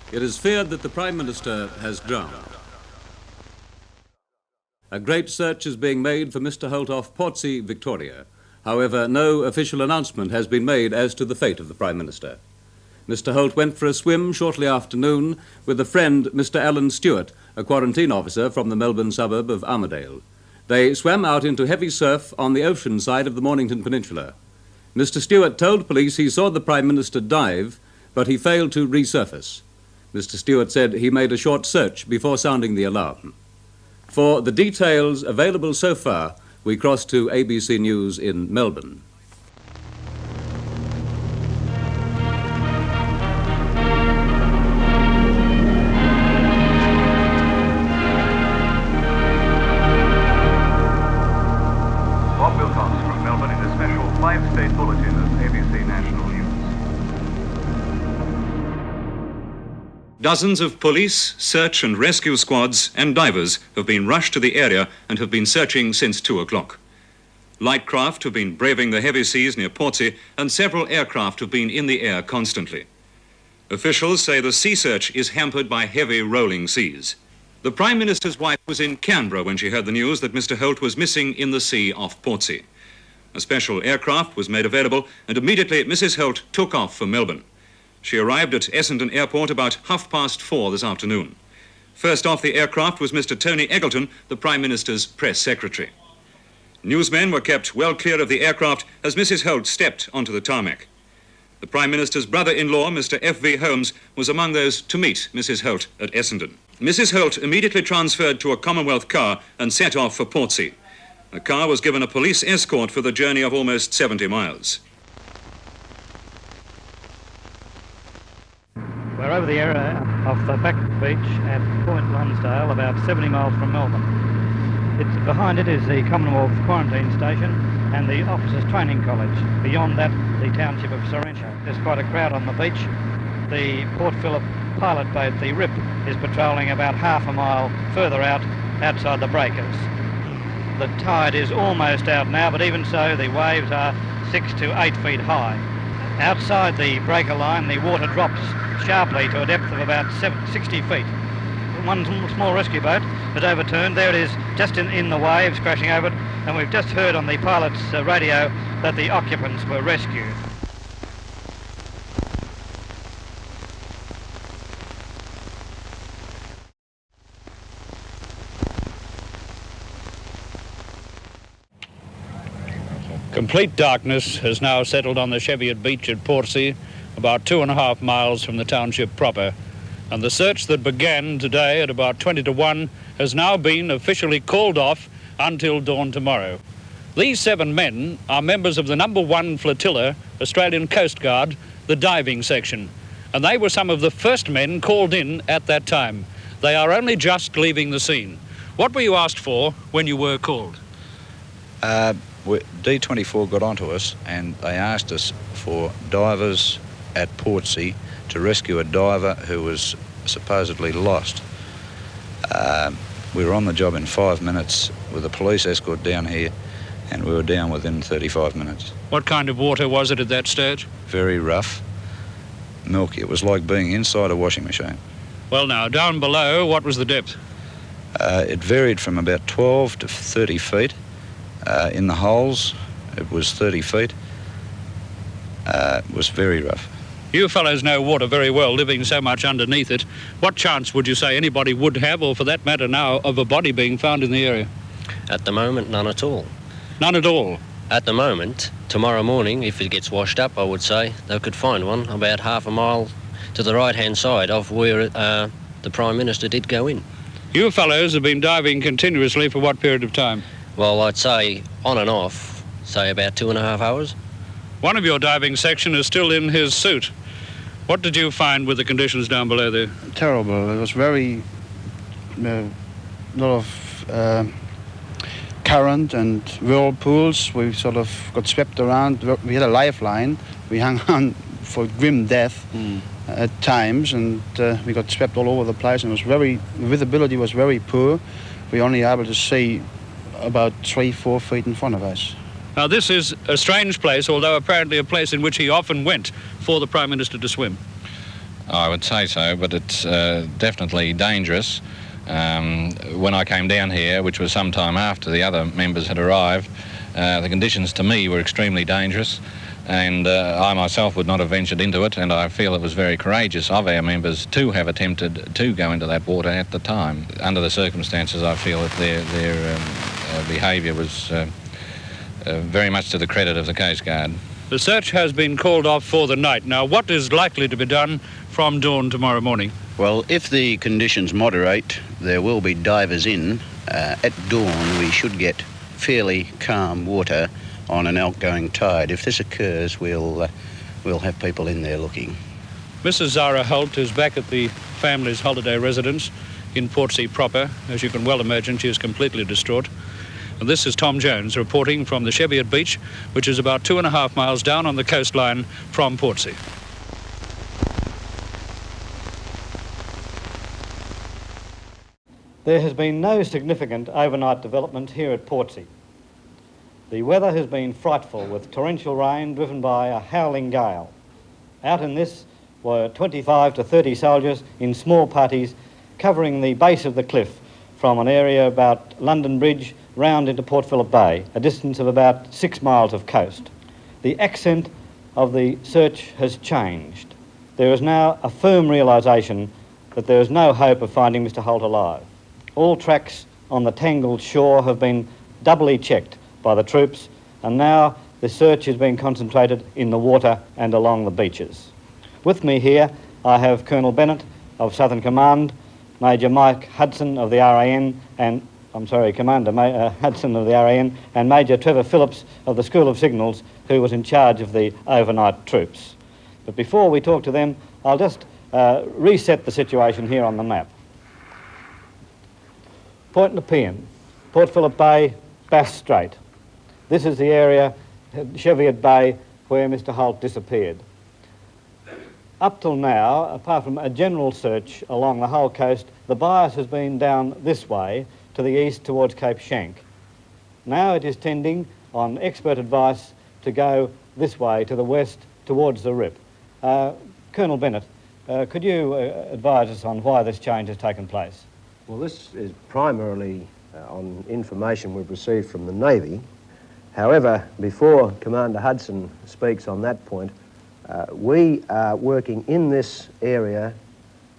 It is feared that the Prime Minister has drowned. A great search is being made for Mr. Holt off PORTSEA, Victoria. However, no official announcement has been made as to the fate of the Prime Minister. Mr. Holt went for a swim shortly after noon with a friend, Mr. Alan Stewart, a quarantine officer from the Melbourne suburb of Armidale. They swam out into heavy surf on the ocean side of the Mornington Peninsula. Mr. Stewart told police he saw the Prime Minister dive, but he failed to resurface. Mr. Stewart said he made a short search before sounding the alarm. For the details available so far, we cross to ABC News in Melbourne. WILCOX from Melbourne in a special 5-state bulletin of ABC National News. Dozens of police, search and rescue squads and divers have been rushed to the area and have been searching since 2 o'clock. Light craft have been braving the heavy seas near PORTSEA and several aircraft have been in the air constantly. Officials say the sea search is hampered by heavy rolling seas. The Prime Minister's wife was in Canberra when she heard the news that Mr. Holt was missing in the sea off PORTSEA. A special aircraft was made available and immediately Mrs. Holt took off for Melbourne. She arrived at Essendon Airport about 4:30 this afternoon. First off the aircraft was Mr. Tony EGGLETON, the Prime Minister's press secretary. Newsmen were kept well clear of the aircraft as Mrs. Holt stepped onto the tarmac. The Prime Minister's brother-in-law, Mr. F.V. Holmes, was among those to meet Mrs. Holt at Essendon. Mrs. Holt immediately transferred to a Commonwealth car and set off for PORTSEA. The car was given a police escort for the journey of almost 70 miles. We're over the area off the back beach at Point Lonsdale, about 70 miles from Melbourne. Behind it is the Commonwealth Quarantine Station and the Officers Training College. Beyond that, the township of Sorrento. There's quite a crowd on the beach. The Port Phillip pilot boat, the RIP, is patrolling about half a mile further out, outside the breakers. The tide is almost out now, but even so, the waves are 6 to 8 feet high. Outside the breaker line, the water drops sharply to a depth of about 60 feet. One small rescue boat has overturned. There it is, just in the waves, crashing over it. And we've just heard on the pilot's radio that the occupants were rescued. Complete darkness has now settled on the Cheviot beach at PORTSEA, about 2.5 miles from the township proper. And the search that began today at about 20 to 1 has now been officially called off until dawn tomorrow. These 7 men are members of the No. 1 Flotilla, Australian Coast Guard, the diving section. And they were some of the first men called in at that time. They are only just leaving the scene. What were you asked for when you were called? D24 got onto us and they asked us for divers at PORTSEA to rescue a diver who was supposedly lost. We were on the job in 5 minutes with a police escort down here, and we were down within 35 minutes. What kind of water was it at that stage? Very rough, milky. It was like being inside a washing machine. Well now, down below, what was the depth? It varied from about 12 to 30 feet. In the holes, it was 30 feet. It was very rough. You fellows know water very well, living so much underneath it. What chance would you say anybody would have, or for that matter now, of a body being found in the area? At the moment, none at all. None at all? At the moment, tomorrow morning, if it gets washed up, I would say, they could find one about half a mile to the right-hand side of where the Prime Minister did go in. You fellows have been diving continuously for what period of time? Well, I'd say on and off, say about 2.5 hours. One of your diving section is still in his suit. What did you find with the conditions down below there? Terrible. It was very, lot of current and whirlpools. We sort of got swept around. We had a lifeline. We hung on for grim death at times, and we got swept all over the place. And visibility was very poor. We were only able to see about 3-4 feet in front of us. Now, this is a strange place, although apparently a place in which he often went for the Prime Minister to swim. I would say so, but it's definitely dangerous. When I came down here, which was some time after the other members had arrived, the conditions to me were extremely dangerous, and I myself would not have ventured into it, and I feel it was very courageous of our members to have attempted to go into that water at the time. Under the circumstances, I feel that their behaviour was very much to the credit of the Coast Guard. The search has been called off for the night. Now, what is likely to be done from dawn tomorrow morning? Well, if the conditions moderate, there will be divers in. At dawn, we should get fairly calm water on an outgoing tide. If this occurs, we'll have people in there looking. Mrs. Zara Holt is back at the family's holiday residence in PORTSEA proper. As you can well imagine, she is completely distraught. And this is Tom Jones reporting from the Cheviot Beach, which is about 2.5 miles down on the coastline from PORTSEA. There has been no significant overnight development here at PORTSEA. The weather has been frightful, with torrential rain driven by a howling gale. Out in this were 25 to 30 soldiers in small parties covering the base of the cliff from an area about London Bridge round into Port Phillip Bay, a distance of about 6 miles of coast. The accent of the search has changed. There is now a firm realisation that there is no hope of finding Mr. Holt alive. All tracks on the tangled shore have been doubly checked by the troops, and now the search is being concentrated in the water and along the beaches. With me here I have Colonel Bennett of Southern Command, Major Mike Hudson of the RAN, and Commander Hudson of the RAN, and Major Trevor Phillips of the School of Signals, who was in charge of the overnight troops. But before we talk to them, I'll just reset the situation here on the map. Point Nepean, Port Phillip Bay, Bass Strait. This is the area, Cheviot Bay, where Mr. Holt disappeared. Up till now, apart from a general search along the whole coast, the bias has been down this way to the east towards Cape Schanck. Now it is tending, on expert advice, to go this way to the west towards the Rip. Colonel Bennett, could you advise us on why this change has taken place? Well, this is primarily on information we've received from the Navy. However, before Commander Hudson speaks on that point, we are working in this area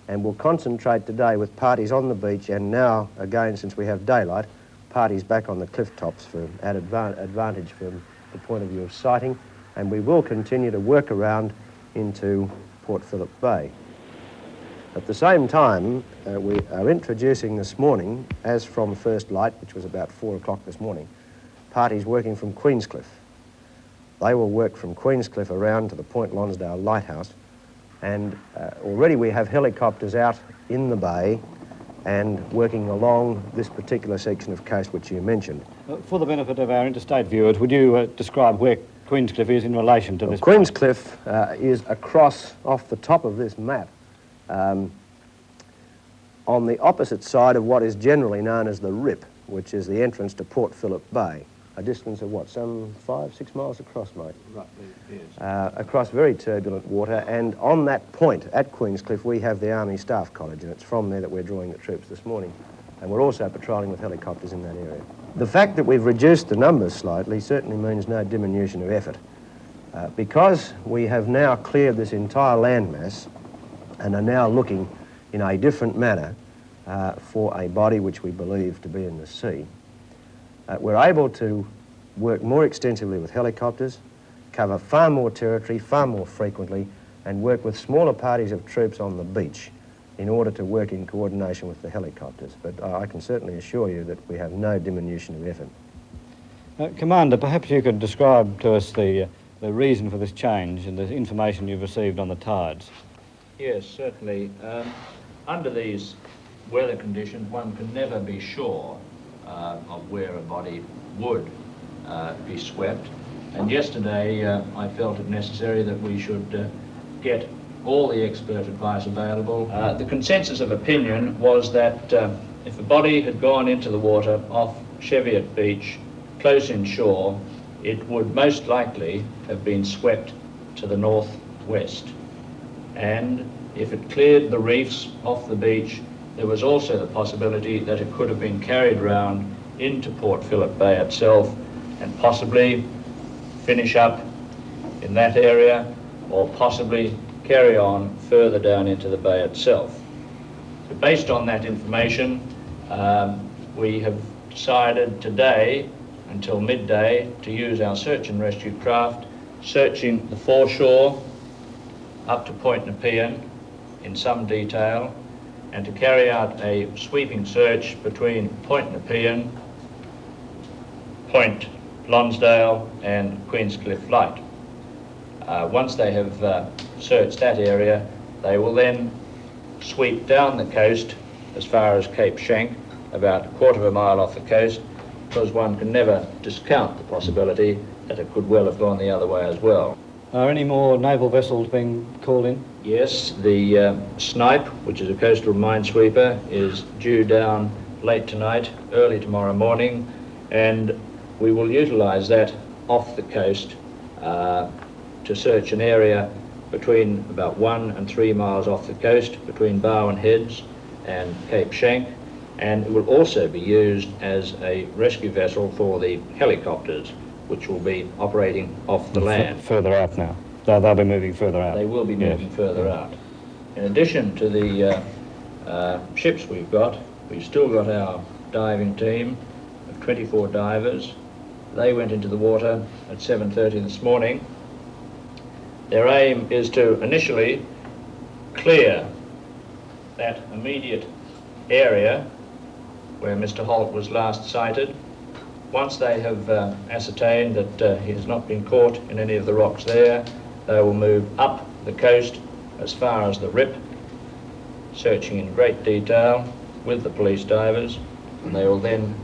and will concentrate today with parties on the beach, and now, again, since we have daylight, parties back on the cliff tops for added advantage from the point of view of sighting, and we will continue to work around into Port Phillip Bay. At the same time, we are introducing this morning, as from first light, which was about 4 o'clock this morning, parties working from Queenscliff. They will work from Queenscliff around to the Point Lonsdale Lighthouse, and already we have helicopters out in the bay and working along this particular section of coast which you mentioned. For the benefit of our interstate viewers, would you describe where Queenscliff is in relation to this? Queenscliff is across, off the top of this map, on the opposite side of what is generally known as the Rip, which is the entrance to Port Phillip Bay. A distance of what, some 5-6 miles across, mate? Roughly, yes. Across very turbulent water, and on that point at Queenscliff we have the Army Staff College, and it's from there that we're drawing the troops this morning. And we're also patrolling with helicopters in that area. The fact that we've reduced the numbers slightly certainly means no diminution of effort. Because we have now cleared this entire landmass and are now looking in a different manner for a body which we believe to be in the sea, we're able to work more extensively with helicopters, cover far more territory, far more frequently, and work with smaller parties of troops on the beach in order to work in coordination with the helicopters. But I can certainly assure you that we have no diminution of effort. Commander, perhaps you could describe to us the reason for this change and the information you've received on the tides. Yes, certainly. Under these weather conditions, one can never be sure of where a body would be swept. And yesterday I felt it necessary that we should get all the expert advice available. The consensus of opinion was that if a body had gone into the water off Cheviot Beach, close inshore, it would most likely have been swept to the northwest. and if it cleared the reefs off the beach, there was also the possibility that it could have been carried round into Port Phillip Bay itself and possibly finish up in that area, or possibly carry on further down into the bay itself. So based on that information, we have decided today until midday to use our search and rescue craft searching the foreshore up to Point Nepean in some detail, and to carry out a sweeping search between Point Nepean, Point Lonsdale and Queenscliff Light. Once they have searched that area, they will then sweep down the coast as far as Cape Schanck, about a quarter of a mile off the coast, because one can never discount the possibility that it could well have gone the other way as well. Are any more naval vessels being called in? Yes, the Snipe, which is a coastal minesweeper, is due down late tonight, early tomorrow morning, and we will utilise that off the coast to search an area between about 1 and 3 miles off the coast, between Barwon Heads and Cape Schanck, and it will also be used as a rescue vessel for the helicopters, which will be operating off the land. Further out now. They'll be moving further out. They will be moving further out. In addition to the ships we've still got our diving team of 24 divers. They went into the water at 7:30 this morning. Their aim is to initially clear that immediate area where Mr. Holt was last sighted. Once they have ascertained that he has not been caught in any of the rocks there, they will move up the coast as far as the Rip, searching in great detail with the police divers, and they will then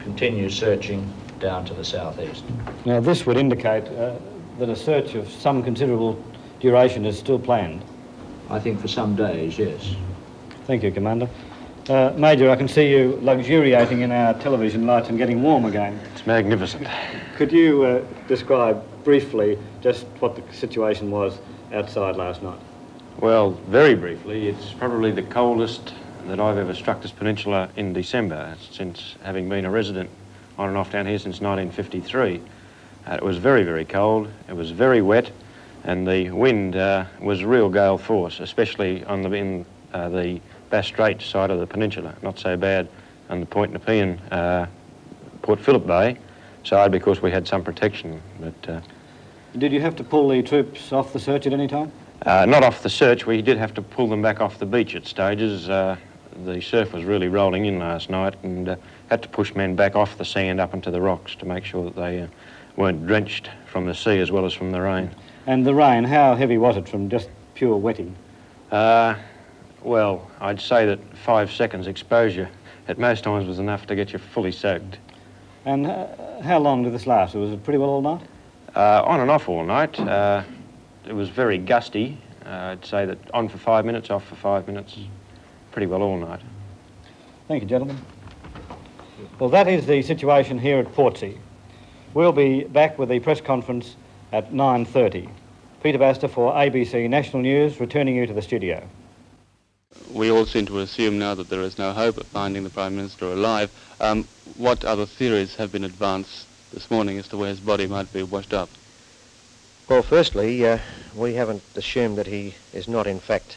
continue searching down to the southeast. Now this would indicate that a search of some considerable duration is still planned. I think for some days, yes. Thank you, Commander. Major, I can see you luxuriating in our television lights and getting warm again. It's magnificent. Could you describe briefly just what the situation was outside last night? Well, very briefly, it's probably the coldest that I've ever struck this peninsula in December, since having been a resident on and off down here since 1953. It was very, very cold, it was very wet, and the wind was real gale force, especially on in the Bass Strait side of the peninsula. Not so bad on the Point Nepean, Port Phillip Bay side, because we had some protection. But did you have to pull the troops off the search at any time? Not off the search. We did have to pull them back off the beach at stages. The surf was really rolling in last night, and had to push men back off the sand up into the rocks to make sure that they weren't drenched from the sea as well as from the rain. And the rain, how heavy was it from just pure wetting? Well, I'd say that 5 seconds exposure at most times was enough to get you fully soaked. And how long did this last? Was it pretty well all night? On and off all night. It was very gusty. I'd say that on for 5 minutes, off for 5 minutes, pretty well all night. Thank you, gentlemen. Well, that is the situation here at PORTSEA. We'll be back with the press conference at 9:30. Peter Baster for ABC National News, returning you to the studio. We all seem to assume now that there is no hope of finding the Prime Minister alive. What other theories have been advanced this morning as to where his body might be washed up? Well, firstly, we haven't assumed that he is not in fact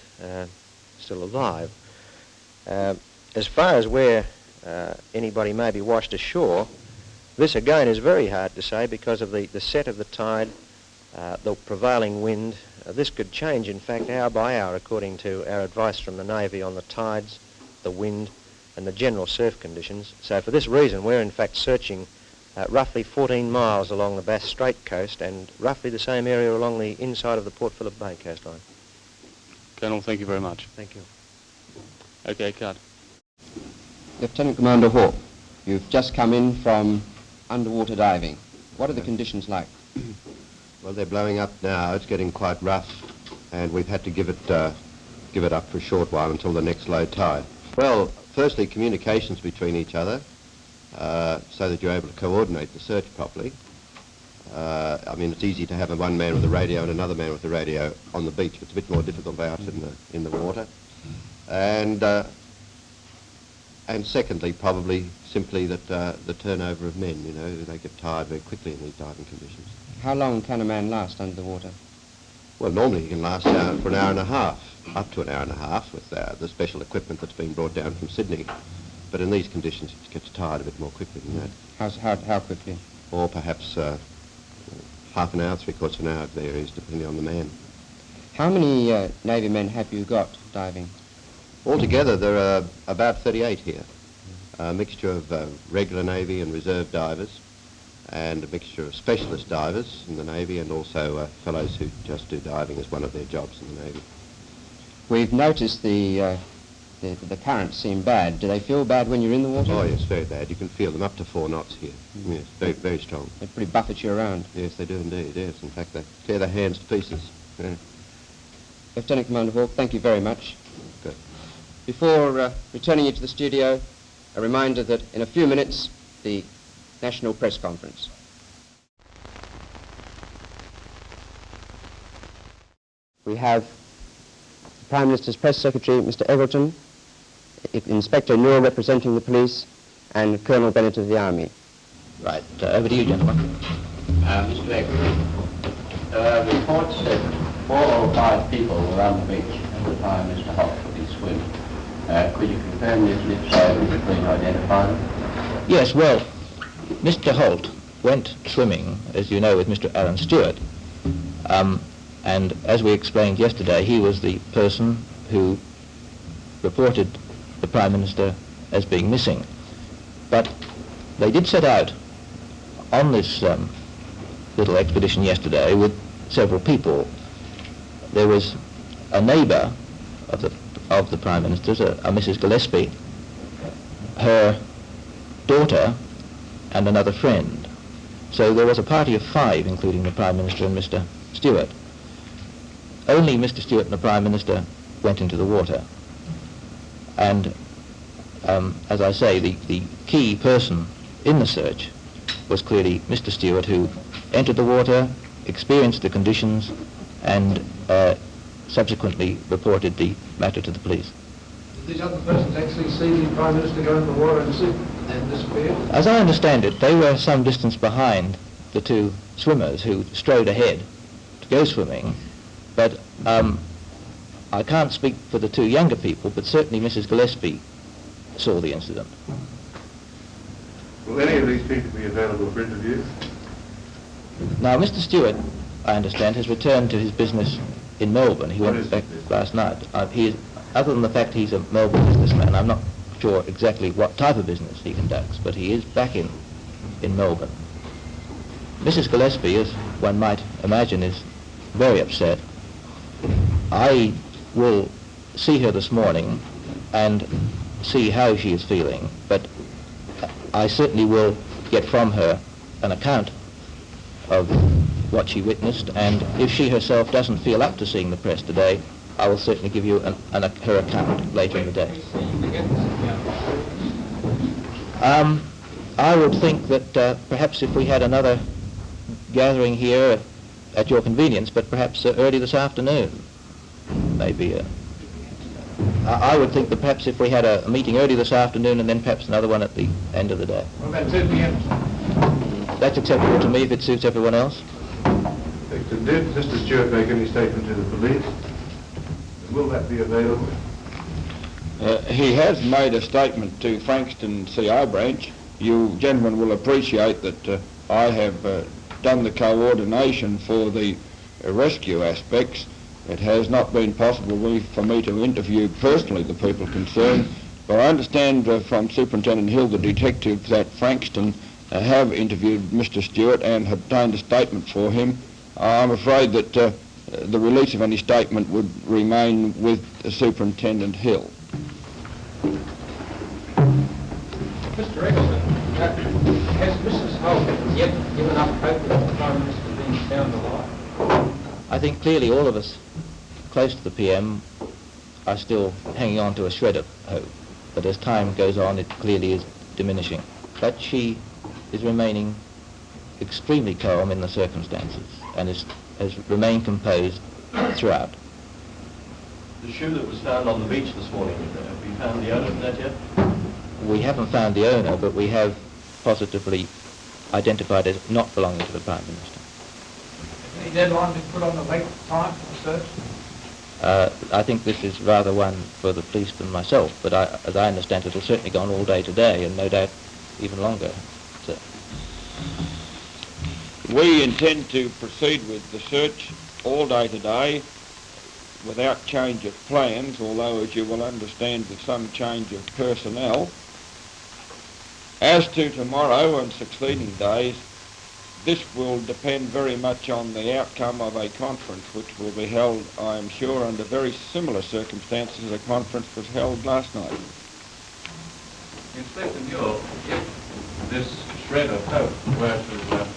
still alive. As far as where anybody may be washed ashore, this again is very hard to say because of the set of the tide, the prevailing wind. This could change, in fact, hour by hour according to our advice from the Navy on the tides, the wind and the general surf conditions. So for this reason, we're in fact searching roughly 14 miles along the Bass Strait coast and roughly the same area along the inside of the Port Phillip Bay coastline. Colonel, thank you very much. Thank you. Okay, cut. Lieutenant Commander Hawke, you've just come in from underwater diving. What are the conditions like? Well, they're blowing up now. It's getting quite rough, and we've had to give it up for a short while until the next low tide. Well, firstly, communications between each other, so that you're able to coordinate the search properly. I mean, it's easy to have one man with a radio and another man with a radio on the beach. It's a bit more difficult out in the water. And secondly, probably simply that the turnover of men, you know, they get tired very quickly in these diving conditions. How long can a man last under the water? Well, normally he can last for an hour and a half, up to an hour and a half with the special equipment that's been brought down from Sydney. But in these conditions, it gets tired a bit more quickly than that. How quickly? Or perhaps half an hour, three-quarters of an hour, it varies depending on the man. How many Navy men have you got diving? Altogether, there are about 38 here. A mixture of regular Navy and reserve divers, and a mixture of specialist divers in the Navy, and also fellows who just do diving as one of their jobs in the Navy. We've noticed the currents seem bad. Do they feel bad when you're in the water? Oh yes, very bad. You can feel them up to 4 knots here. Yes, very, very strong. They pretty buffet you around. Yes, they do indeed, yes. In fact, they tear their hands to pieces. Yeah. Lieutenant Commander Hawke, thank you very much. Good. Before returning you to the studio, a reminder that in a few minutes, the National Press Conference. We have the Prime Minister's Press Secretary, Mr. Eggleton, Inspector Newell representing the police, and Colonel Bennett of the Army. Right, over to you, gentlemen. Mr. Eggleton, there are reports that 4 or 5 people were on the beach at the time Mr. Holt took his swim. Could you confirm this, and if so, would you please identify them? Yes, well, Mr. Holt went swimming, as you know, with Mr. Aaron Stewart. And as we explained yesterday, he was the person who reported the Prime Minister as being missing. But they did set out on this little expedition yesterday with several people. There was a neighbour of the Prime Minister's, a Mrs. Gillespie, her daughter, and another friend. So there was a party of 5, including the Prime Minister and Mr. Stewart. Only Mr. Stewart and the Prime Minister went into the water. And as I say, the key person in the search was clearly Mr. Stewart, who entered the water, experienced the conditions, and subsequently reported the matter to the police. Did these other persons actually see the Prime Minister go in the water and sink and disappear? As I understand it, they were some distance behind the 2 swimmers who strode ahead to go swimming, but I can't speak for the 2 younger people, but certainly Mrs. Gillespie saw the incident. Will any of these people be available for interview? Now, Mr. Stewart, I understand, has returned to his business in Melbourne. He went back last night. Other than the fact he's a Melbourne businessman, I'm not sure exactly what type of business he conducts, but he is back in Melbourne. Mrs. Gillespie, as one might imagine, is very upset. I will see her this morning and see how she is feeling, but I certainly will get from her an account of what she witnessed, and if she herself doesn't feel up to seeing the press today, I will certainly give you her account later in the day. I would think that perhaps if we had another gathering here at your convenience, but perhaps early this afternoon, maybe. I would think that perhaps if we had a meeting early this afternoon and then perhaps another one at the end of the day. What about 2 p.m.? That's acceptable to me if it suits everyone else. Did Mr. Stewart make any statement to the police? Will that be available? He has made a statement to Frankston CI branch. You gentlemen will appreciate that I have done the coordination for the rescue aspects. It has not been possible for me to interview personally the people concerned, but I understand from Superintendent Hill, the detective, that Frankston have interviewed Mr. Stewart and have obtained a statement for him. I'm afraid that the release of any statement would remain with Superintendent Hill. Mr. Eggleton, has Mrs. Holt yet given up hope of the Prime Minister being found alive? I think clearly all of us close to the PM are still hanging on to a shred of hope, but as time goes on it clearly is diminishing. But she is remaining extremely calm in the circumstances and has remained composed throughout. The shoe that was found on the beach this morning, have we found the owner of that yet? We haven't found the owner, but we have positively identified as not belonging to the Prime Minister. Any deadline been put on the length of time for the search? I think this is rather one for the police than myself, but as I understand it, will certainly go on all day today and no doubt even longer. So. We intend to proceed with the search all day today without change of plans, although, as you will understand, with some change of personnel. As to tomorrow and succeeding days, this will depend very much on the outcome of a conference which will be held, I am sure, under very similar circumstances as a conference was held last night. Inspector Newell, if this shred of hope were to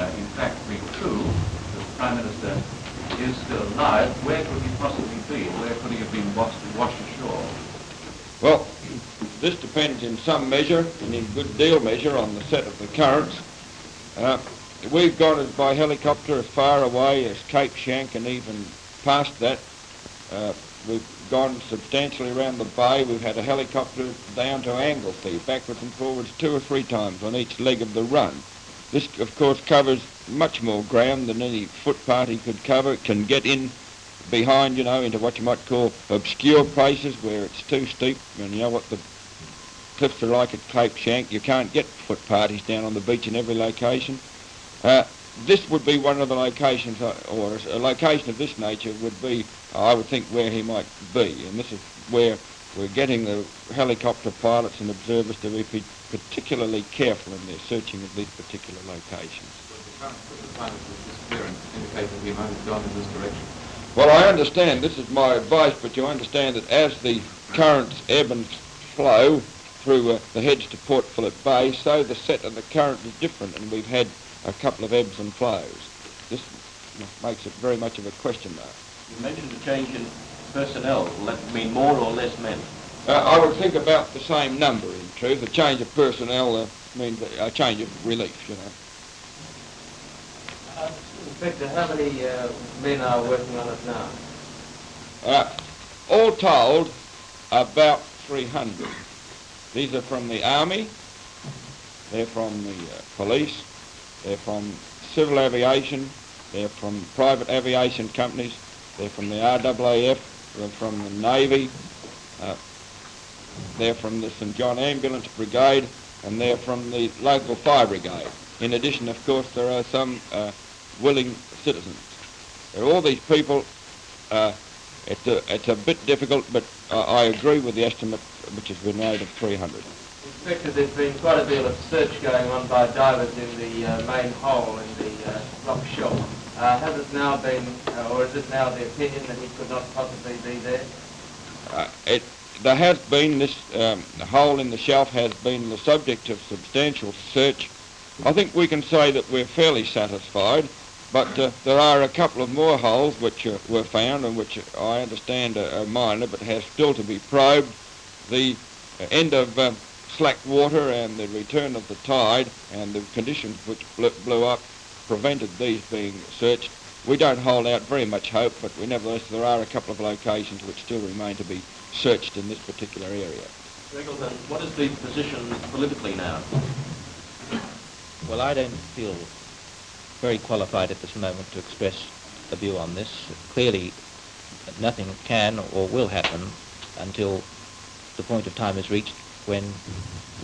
in fact be true, that the Prime Minister is still alive, where could he possibly be? Where could he have been washed ashore? Well, this depends in some measure, and in good deal measure, on the set of the currents. We've gone by helicopter as far away as Cape Shank and even past that. We've gone substantially around the bay. We've had a helicopter down to Anglesey, backwards and forwards 2 or 3 times on each leg of the run. This, of course, covers much more ground than any foot party could cover. It can get in behind, you know, into what you might call obscure places where it's too steep, and you know what the cliffs are like at Cape Shank. You can't get foot parties down on the beach in every location. This would be one of the locations, or a location of this nature would be, I would think, where he might be. And this is where we're getting the helicopter pilots and observers to be particularly careful in their searching of these particular locations. Well, I understand, this is my advice, but you understand that as the currents ebb and flow through the heads to Port Phillip Bay, so the set of the current is different, and we've had a couple of ebbs and flows. This makes it very much of a question mark. You mentioned a change in personnel. Will that mean more or less men? I would think about the same number, in truth. A change of personnel means a change of relief, you know. Inspector, how many men are working on it now? All told, about 300. These are from the Army, they're from the police, they're from civil aviation, they're from private aviation companies, they're from the RAAF, they're from the Navy, they're from the St John Ambulance Brigade, and they're from the local fire brigade. In addition, of course, there are some willing citizens. There are all these people. It's a bit difficult, but I agree with the estimate which has been made of 300. Inspector, there's been quite a deal of search going on by divers in the main hole in the rock shelf. Has it now been, or is it now the opinion that he could not possibly be there? There has been this hole in the shelf has been the subject of substantial search. I think we can say that we're fairly satisfied, but there are a couple of more holes which were found and which I understand are minor but have still to be probed. The end of slack water and the return of the tide and the conditions which blew up prevented these being searched. We don't hold out very much hope, but nevertheless there are a couple of locations which still remain to be searched in this particular area. Eggleton, what is the position politically now? Well, I don't feel very qualified at this moment to express a view on this. Clearly, nothing can or will happen until the point of time is reached when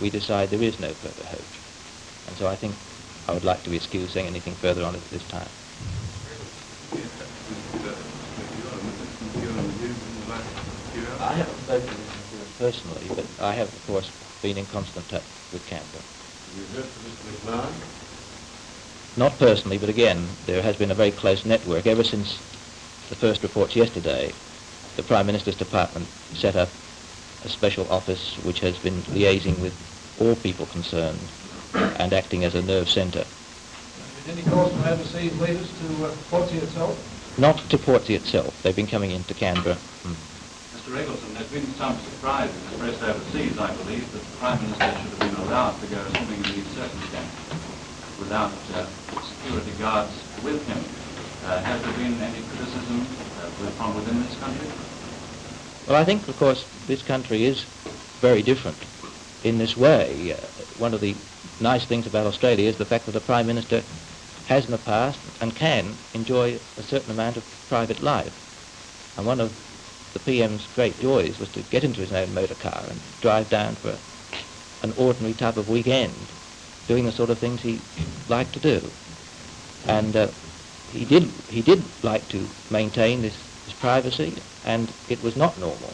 we decide there is no further hope. And so I think I would like to be excused saying anything further on it at this time. I haven't spoken to him personally, but I have, of course, been in constant touch with Canberra. Have you heard from Mr. McMahon? Not personally, but again, there has been a very close network. Ever since the first reports yesterday, the Prime Minister's Department set up a special office which has been liaising with all people concerned and acting as a nerve centre. Is any calls from overseas leaders to PORTSEA itself? Not to PORTSEA itself. They've been coming into Canberra. Mr. Eggleton, there's been some surprise expressed overseas, I believe, that the Prime Minister should have been allowed to go swimming in these circumstances. without security guards with him. Has there been any criticism from within this country? Well, I think, of course, this country is very different in this way. One of the nice things about Australia is the fact that the Prime Minister has in the past and can enjoy a certain amount of private life. And one of the PM's great joys was to get into his own motor car and drive down for an ordinary type of weekend, doing the sort of things he liked to do. And he did like to maintain his privacy, and it was not normal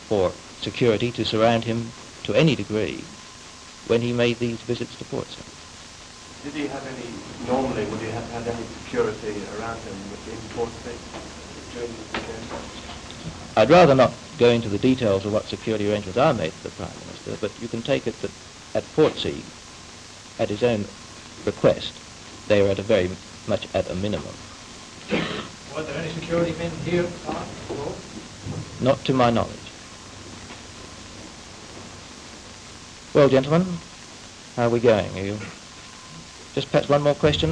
for security to surround him to any degree when he made these visits to PORTSEA. Did he have any, normally, would he have had any security around him in PORTSEA during the weekend? I'd rather not go into the details of what security arrangements are made for the Prime Minister, but you can take it that at PORTSEA, at his own request, they are at a very much at a minimum. Were there any security men here at the time? Not to my knowledge. Well, gentlemen, how are we going? Are you just perhaps one more question?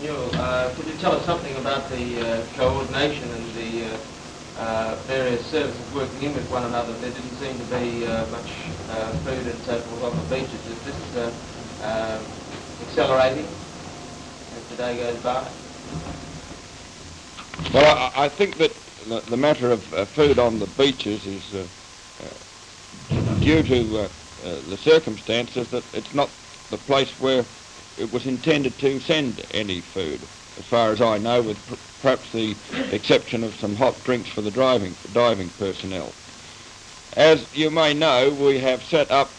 NEWELL, could you tell us something about the coordination and the various services working in with one another? There didn't seem to be much food and so forth on the beaches. Is this accelerating as the day goes by? Well, I think that the matter of food on the beaches is due to the circumstances that it's not the place where it was intended to send any food, as far as I know, with perhaps the exception of some hot drinks for the diving personnel. As you may know, we have set up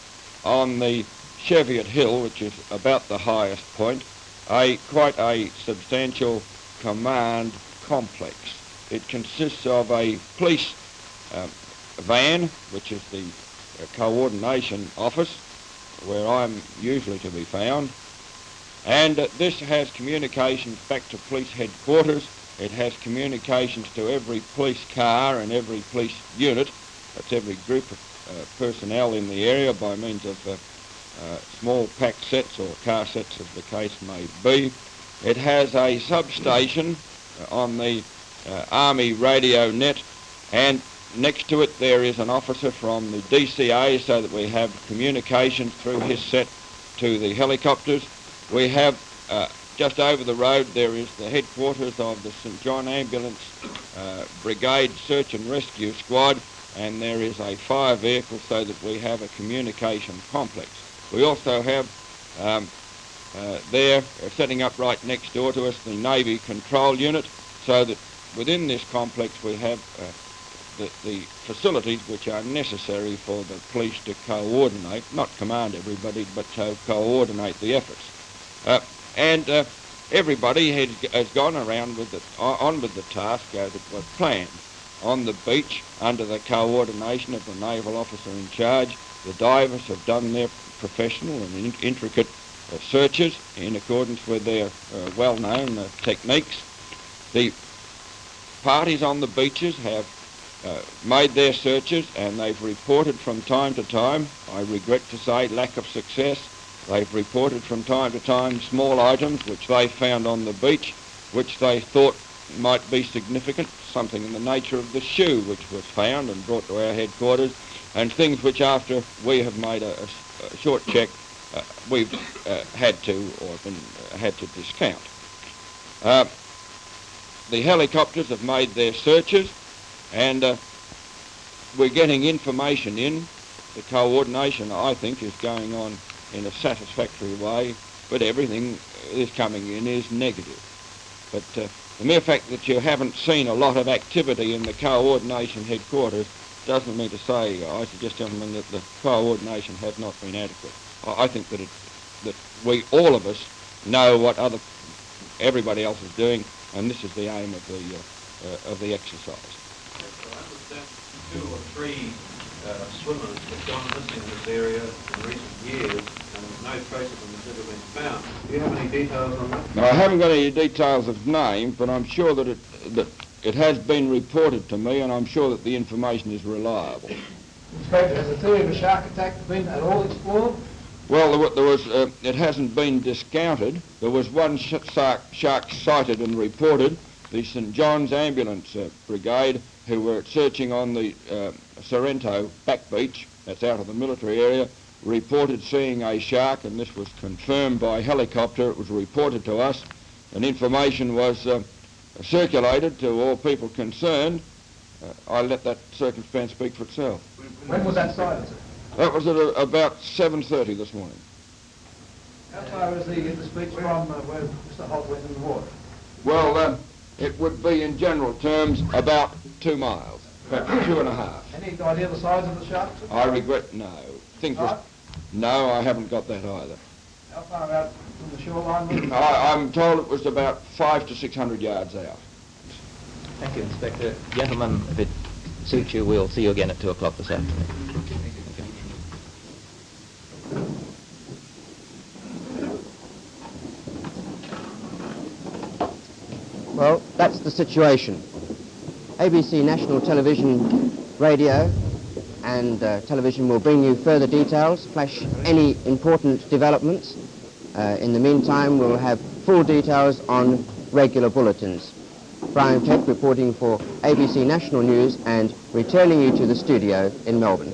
on the Cheviot Hill, which is about the highest point, quite a substantial command complex. It consists of a police van, which is the coordination office, where I'm usually to be found, and this has communications back to police headquarters. It has communications to every police car and every police unit. That's every group of personnel in the area by means of small pack sets or car sets, as the case may be. It has a substation on the Army radio net, and next to it there is an officer from the DCA, so that we have communications through his set to the helicopters. We have just over the road there is the headquarters of the St John Ambulance Brigade Search and Rescue Squad, and there is a fire vehicle, so that we have a communication complex. We also have there, setting up right next door to us, the Navy Control Unit, so that within this complex we have the facilities which are necessary for the police to coordinate, not command everybody, but to coordinate the efforts. And everybody has gone around with on with the task as it was planned. On the beach, under the coordination of the naval officer in charge, the divers have done their professional and intricate searches in accordance with their well-known techniques. The parties on the beaches have made their searches, and they've reported from time to time, I regret to say, lack of success. They've reported from time to time small items which they found on the beach, which they thought might be significant, something in the nature of the shoe which was found and brought to our headquarters, and things which, after we have made a short check, we've had to discount. The helicopters have made their searches, and we're getting information in. The coordination, I think, is going on in a satisfactory way, but everything is coming in is negative. But the mere fact that you haven't seen a lot of activity in the coordination headquarters doesn't mean to say, I suggest, gentlemen, that the coordination has not been adequate. I think that we, all of us, know what everybody else is doing, and this is the aim of the exercise. I understand 2 or 3 swimmers have gone missing in this area in recent years, and no trace of them has ever been found. Do you have any details on that? No, I haven't got any details of names, but I'm sure that it has been reported to me, and I'm sure that the information is reliable. Inspector, has the theory of a shark attack been at all explored? Well, there was, it hasn't been discounted. There was one shark sighted and reported. The St John's Ambulance Brigade, who were searching on the Sorrento back beach, that's out of the military area, reported seeing a shark, and this was confirmed by helicopter. It was reported to us, and information was circulated to all people concerned. I let that circumstance speak for itself. When was that sighted, sir? That was at about 7:30 this morning. How far is the beach from where Mr. Holt went in the water? Well, it would be in general terms about 2 miles, about 2.5. Any idea of the size of the shark, sir? I regret, no. No, I haven't got that either. How far out from the shoreline was it? I'm told it was about 500 to 600 yards out. Thank you, Inspector. Gentlemen, if it suits you, we'll see you again at 2 o'clock this afternoon. Well, that's the situation. ABC National Television, Radio and television will bring you further details, flash any important developments. In the meantime, we'll have full details on regular bulletins. Brian Peck reporting for ABC National News and returning you to the studio in Melbourne.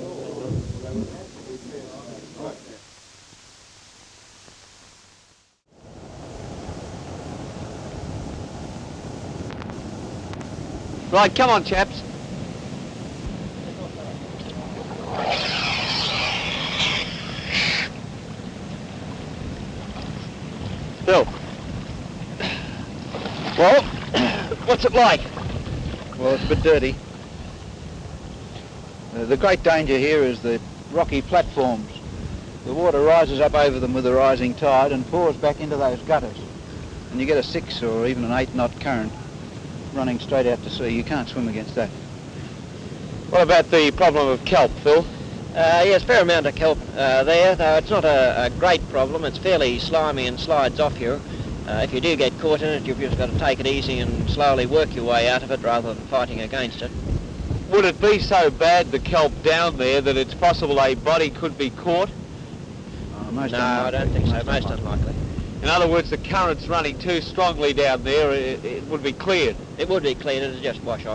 Right, come on, chaps. Bill. Well, what's it like? Well, it's a bit dirty. The great danger here is the rocky platforms. The water rises up over them with the rising tide and pours back into those gutters. And you get a 6 or even an 8 knot current running straight out to sea. You can't swim against that. What about the problem of kelp, Phil? Yes, fair amount of kelp there, though it's not a great problem. It's fairly slimy and slides off you. If you do get caught in it, you've just got to take it easy and slowly work your way out of it rather than fighting against it. Would it be so bad, the kelp down there, that it's possible a body could be caught? No, I don't think so. Most unlikely. In other words, the current's running too strongly down there, it would be cleared. It would be cleared, it'd just wash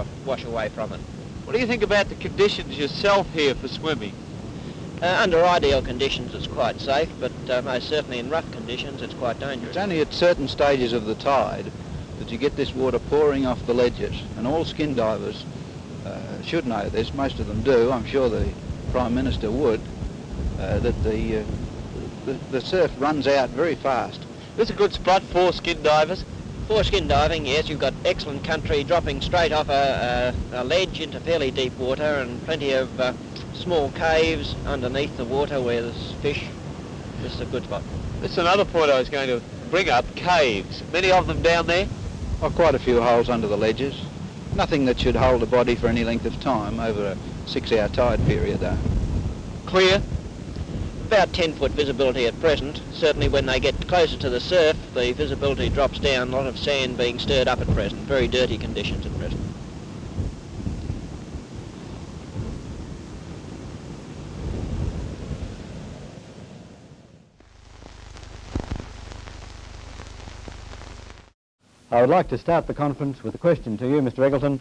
away from it. What do you think about the conditions yourself here for swimming? Under ideal conditions it's quite safe, but most certainly in rough conditions it's quite dangerous. It's only at certain stages of the tide that you get this water pouring off the ledges, and all skin divers should know this. Most of them do. I'm sure the Prime Minister would. That the surf runs out very fast. This is a good spot for skin divers? For skin diving, yes, you've got excellent country dropping straight off a ledge into fairly deep water, and plenty of small caves underneath the water where there's fish. This is a good spot. This is another point I was going to bring up, caves. Many of them down there? Oh, quite a few holes under the ledges. Nothing that should hold a body for any length of time over a 6-hour tide period, though. Clear? About 10-foot visibility at present. Certainly when they get closer to the surf, the visibility drops down, a lot of sand being stirred up at present. Very dirty conditions at present. I would like to start the conference with a question to you, Mr. Eggleton.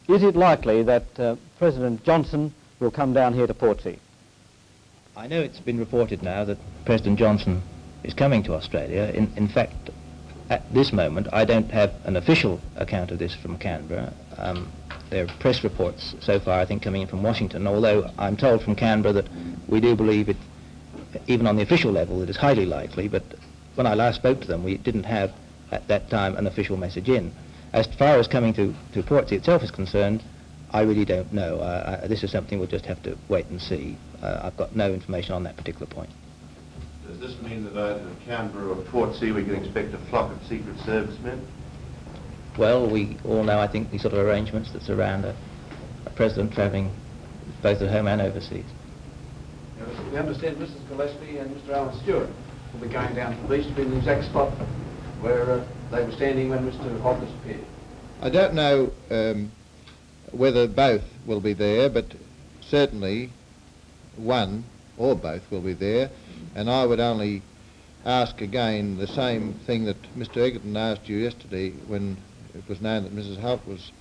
Is it likely that President Johnson will come down here to Portsea? I know it's been reported now that President Johnson is coming to Australia. In fact, at this moment, I don't have an official account of this from Canberra. There are press reports so far, I think, coming in from Washington, although I'm told from Canberra that we do believe it, even on the official level, it is highly likely, but when I last spoke to them, we didn't have, at that time, an official message in. As far as coming to Portsea itself is concerned, I really don't know. This is something we'll just have to wait and see. I've got no information on that particular point. Does this mean that either in Canberra or Portsea we can expect a flock of Secret Service men? Well, we all know, I think, the sort of arrangements that surround a president travelling both at home and overseas. We understand Mrs. Gillespie and Mr. Alan Stewart will be going down to the beach to be in the exact spot where they were standing when Mr. Holt disappeared. I don't know whether both will be there, but certainly one or both will be there. And I would only ask again the same thing that Mr. Eggleton asked you yesterday when it was known that Mrs. Holt was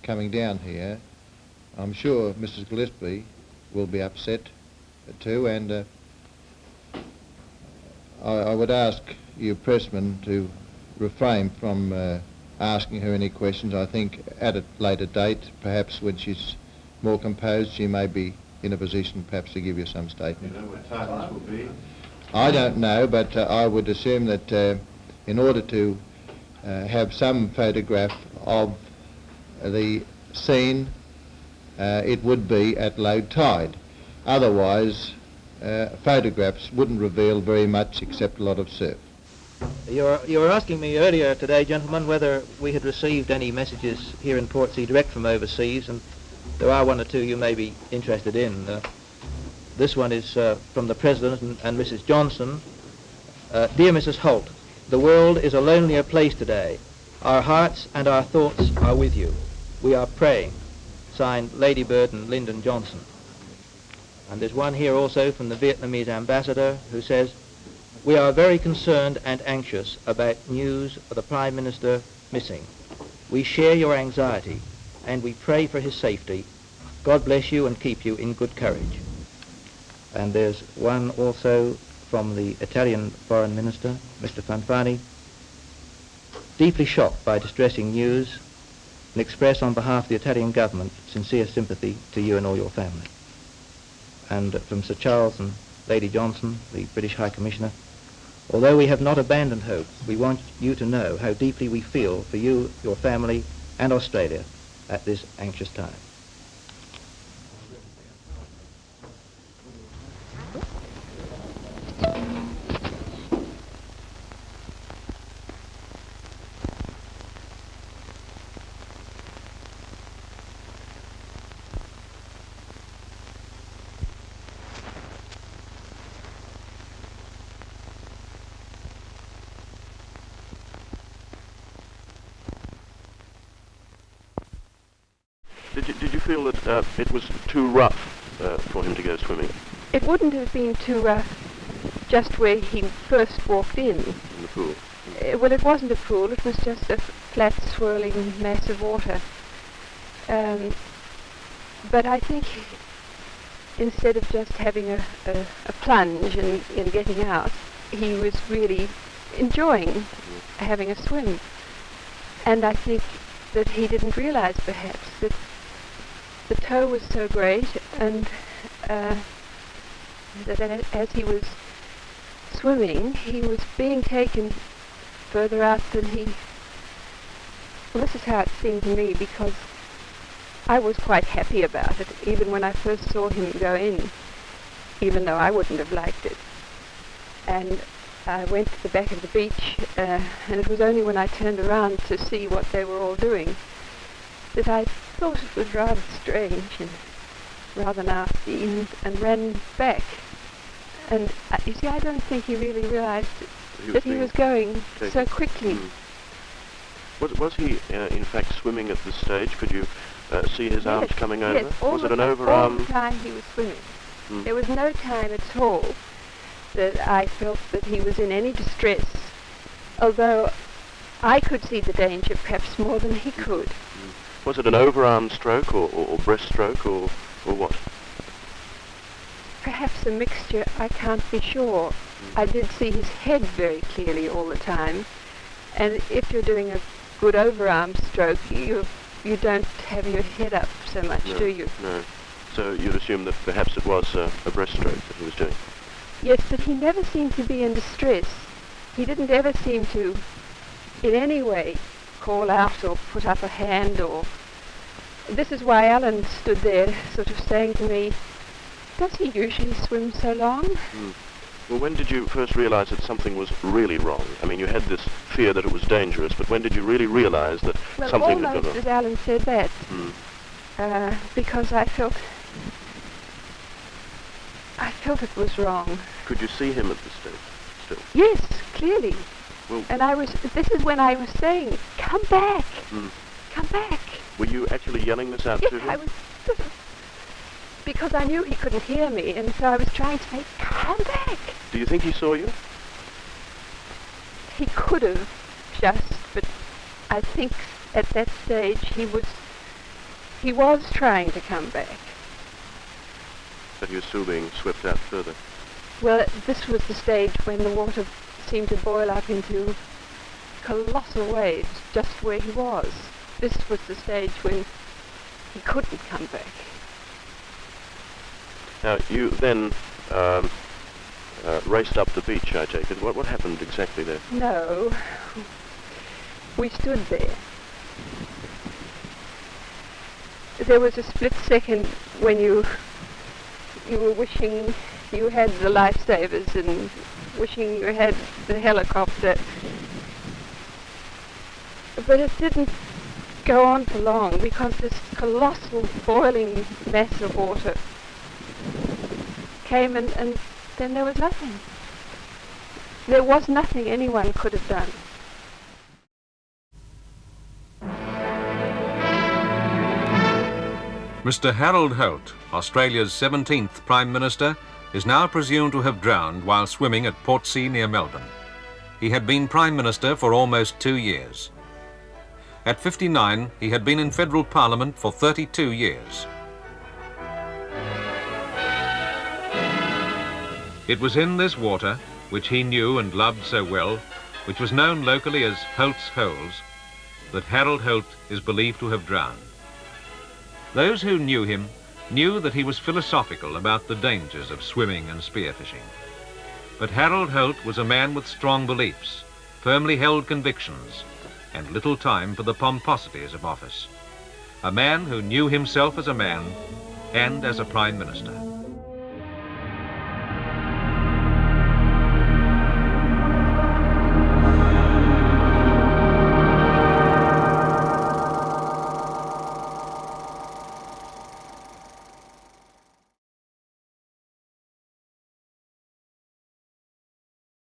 coming down here. I'm sure Mrs. Gillespie will be upset too, and I would ask you pressmen to refrain from asking her any questions. I think at a later date, perhaps when she's more composed, she may be in a position perhaps to give you some statement. You know what time this will be? I don't know, but I would assume that in order to have some photograph of the scene, it would be at low tide. Otherwise, photographs wouldn't reveal very much except a lot of surf. You were asking me earlier today, gentlemen, whether we had received any messages here in Portsea direct from overseas, and there are one or two you may be interested in. This one is from the President and Mrs. Johnson. Dear Mrs. Holt, the world is a lonelier place today. Our hearts and our thoughts are with you. We are praying. Signed, Lady Bird and Lyndon Johnson. And there's one here also from the Vietnamese ambassador who says, we are very concerned and anxious about news of the Prime Minister missing. We share your anxiety and we pray for his safety. God bless you and keep you in good courage. And there's one also from the Italian Foreign Minister, Mr. Fanfani, deeply shocked by distressing news, and express on behalf of the Italian government sincere sympathy to you and all your family. And from Sir Charles and Lady Johnson, the British High Commissioner, although we have not abandoned hope, we want you to know how deeply we feel for you, your family, and Australia at this anxious time. Did you feel that it was too rough for him to go swimming? It wouldn't have been too rough just where he first walked in. In the pool? Well, it wasn't a pool, it was just a flat, swirling mass of water. But I think instead of just having a plunge and getting out, he was really enjoying having a swim. And I think that he didn't realize perhaps that the tow was so great, and that as he was swimming, he was being taken further out than he... Well, this is how it seemed to me, because I was quite happy about it, even when I first saw him go in, even though I wouldn't have liked it. And I went to the back of the beach, and it was only when I turned around to see what they were all doing that I thought it was rather strange and rather nasty, and ran back. And you see, I don't think he really realized that he was going so quickly. Was he in fact swimming at this stage? Could you see his arms coming over? Yes, was it an overarm? All the time he was swimming. There was no time at all that I felt that he was in any distress, although I could see the danger perhaps more than he could. Was it an overarm stroke or breaststroke or what? Perhaps a mixture, I can't be sure. I did see his head very clearly all the time, and if you're doing a good overarm stroke, you don't have your head up so much, do you? No. So you'd assume that perhaps it was a breaststroke that he was doing? Yes, but he never seemed to be in distress. He didn't ever seem to, in any way, call out or put up a hand or... This is why Alan stood there sort of saying to me, does he usually swim so long? Well, when did you first realize that something was really wrong? I mean, you had this fear that it was dangerous, but when did you really realize that something had gone almost wrong? as Alan said that, because I felt it was wrong. Could you see him at this stage still? Yes, clearly. Well, and this is when I was saying, come back, come back. Were you actually yelling this out Yes, to him? I was sort of because I knew he couldn't hear me, and so I was trying to say, come back. Do you think he saw you? He could have just, but I think at that stage he was trying to come back. But he was still being swept out further. Well, this was the stage when the water seemed to boil up into colossal waves just where he was. This was the stage when he couldn't come back. Now, you then raced up the beach, I take it. What happened exactly there? No, we stood there. There was a split second when you were wishing you had the lifesavers and wishing you had the helicopter. But it didn't go on for long because this colossal boiling mass of water came and then there was nothing. There was nothing anyone could have done. Mr. Harold Holt, Australia's 17th Prime Minister, is now presumed to have drowned while swimming at Portsea near Melbourne. He had been Prime Minister for almost 2 years. At 59, he had been in federal parliament for 32 years. It was in this water, which he knew and loved so well, which was known locally as Holt's Holes, that Harold Holt is believed to have drowned. Those who knew him knew that he was philosophical about the dangers of swimming and spearfishing. But Harold Holt was a man with strong beliefs, firmly held convictions, and little time for the pomposities of office. A man who knew himself as a man and as a Prime Minister.